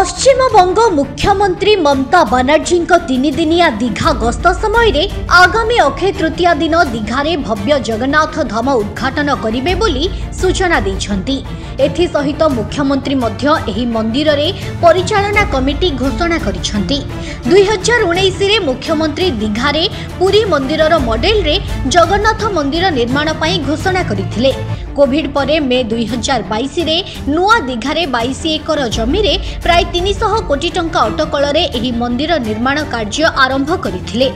पश्चिमबंग मुख्यमंत्री ममता बनर्जी तीन दिनिया दीघा गस्त समय आगामी अक्षय तृतीया दिन दीघारे भव्य जगन्नाथ धाम उद्घाटन करिबे बोली सूचना दैछंती। एथिसहित मुख्यमंत्री मध्य एही मंदिर रे परिचालना कमिटी घोषणा करिछंती। 2019 रे मुख्यमंत्री दीघारे पुरी मंदिरर मॉडल रे जगन्नाथ मंदिर निर्माण पई घोषणा करिथिले। कोविड परे मे 2022 रे नुआ दीघारे 22 एकर जमी रे प्राय 300 कोटी टंका अटकल रे एही मंदिर निर्माण कार्य आरंभ करिथिले।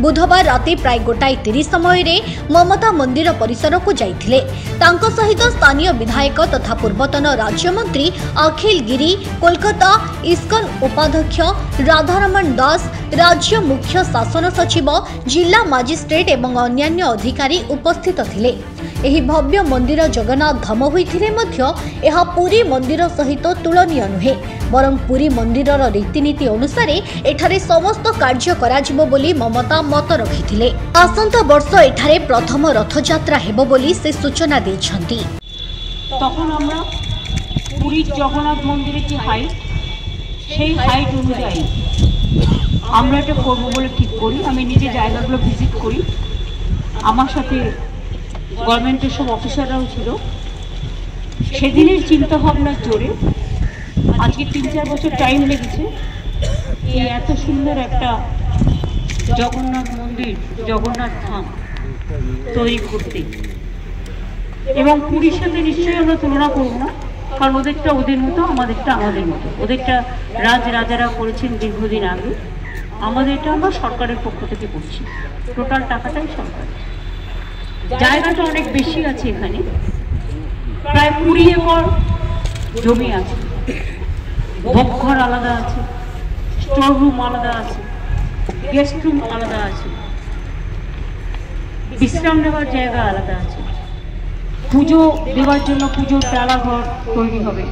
बुधवार राति प्राय 1:30 समय रे ममता मंदिर परिसर को जाइथिले। तांको सहित स्थानीय विधायक तथा पूर्वतन राज्य मंत्री अखिल गिरी, कोलकाता इस्कन उपाध्यक्ष राधारमण दास, राज्य मुख्य शासन सचिव, जिला मजिस्ट्रेट एवं अन्यान्य अधिकारी उपस्थित थिले। एही भव्य मंदिर जगन्नाथ धाम होइथिले मध्य एहा पुरी मंदिर सहित तुलनीय नुहे, बरं पुरी मंदिरर रीतिनीति अनुसार एठारे समस्त कार्य कराजिबो बोली ममता मत रखिथिले। आसंता वर्ष एठारे प्रथम रथयात्रा हेबो बोली से सूचना दैछंती। तखन আমরা পুরী জগন্নাথ মন্দিরের যে হাইট সেই হাইট অনুযায়ী আমরা এটা করব বলে ঠিক করি। আমি নিজে জায়গাগুলো ভিজিট করি, আমার সাথে গভর্নমেন্টের সব অফিসাররাও ছিল। সেদিনের চিন্তা ভাবনার জোরে আজকে 3-4 বছর টাইম লেগেছে এই এত সুন্দর একটা জগন্নাথ মন্দির, জগন্নাথ ধাম তৈরি করতে। এবং পুরীর সাথে নিশ্চয়ই আমরা তুলনা করব না, কারণ ওদেরটা ওদের মতো, আমাদেরটা আমাদের মতো। ওদেরটা রাজারা করেছেন দীর্ঘদিন আগে, আমাদেরটা আমরা সরকারের পক্ষ থেকে করছি। টোটাল টাকাটাই সরকার। জায়গাটা অনেক বেশি আছে, এখানে প্রায় 20 একর জমি আছে। ভোগঘর আলাদা আছে, স্টোর রুম আলাদা আছে, গেস্ট রুম আলাদা আছে, বিশ্রাম নেওয়ার জায়গা আলাদা আছে। পুজো দেওয়ার জন্য পুজোর ডালাঘর তৈরি হবে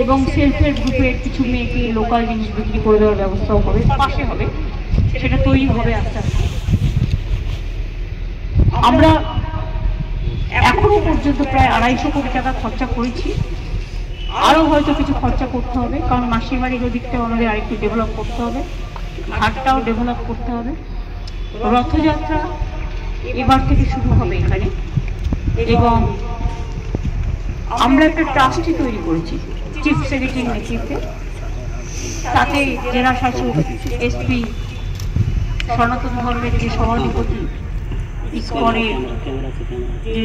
এবং সেলফ হেল্প গ্রুপের কিছু মেয়েকে লোকাল জিনিস বিক্রি করে দেওয়ার ব্যবস্থাও হবে, পাশে হবে, সেটা তৈরি হবে আস্তে আস্তে। আমরা এখনো পর্যন্ত প্রায় 250 কোটি টাকা খরচা করেছি। আরও হয়তো কিছু খরচা করতে হবে, কারণ মাসির বাড়ির ওদিকটাও আমাদের আরেকটু ডেভেলপ করতে হবে, ঘাটটাও ডেভেলপ করতে হবে। রথযাত্রা এবার থেকে শুরু হবে এখানে, এবং আমরা একটা ট্রাস্টি তৈরি করেছি চিফ সেক্রেটারির নেতৃত্বে। তাতে জেলা শাসক, এসপি, সনাতন ধর্মের যে সভাধিপতি, ইসকনের যে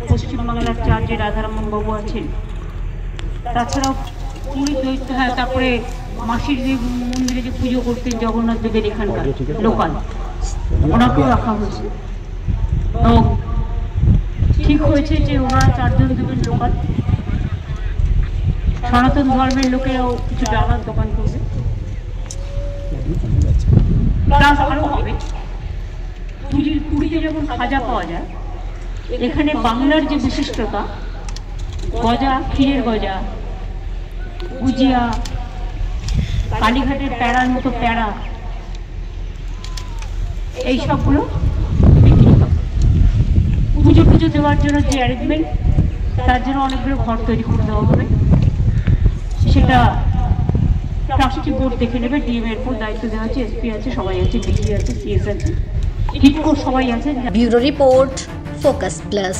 পশ্চিমবাংলার চার্জে রাধারমণ বাবু আছেন, তাছাড়াও পুরী দৈত্য, তারপরে মাসির যে মন্দিরে যে পুজো করতেন জগন্নাথ দেবের এখানকার লোকাল, ওনাকেও রাখা হয়েছে। তো ঠিক হয়েছে যে ওনারা 4 জন দেবেন লোকাল। সনাতন ধর্মের লোকেরাও কিছু ডালার দোকান করবে, প্লাস আরও হবে। পুরীতে যেমন খাজা পাওয়া যায়, এখানে বাংলার যে বিশিষ্টতা, গজা, ক্ষীরের গজা, গুজিয়া, কালীঘাটের প্যাড়ার মতো প্যাড়া, এই সবগুলো বিক্রি হবে। পুজো দেওয়ার জন্য যে অ্যারেঞ্জমেন্ট, তার জন্য অনেকগুলো ঘর তৈরি করে দেওয়া হবে। সেটা ট্রাস্টি বোর্ড দেখে নেবে। ডিএম এর উপর দায়িত্ব দেওয়া আছে, এসপি আছে, সবাই আছে, ডিসি আছে, সিএস আছে, সবাই আছে। Bureau report, focus plus.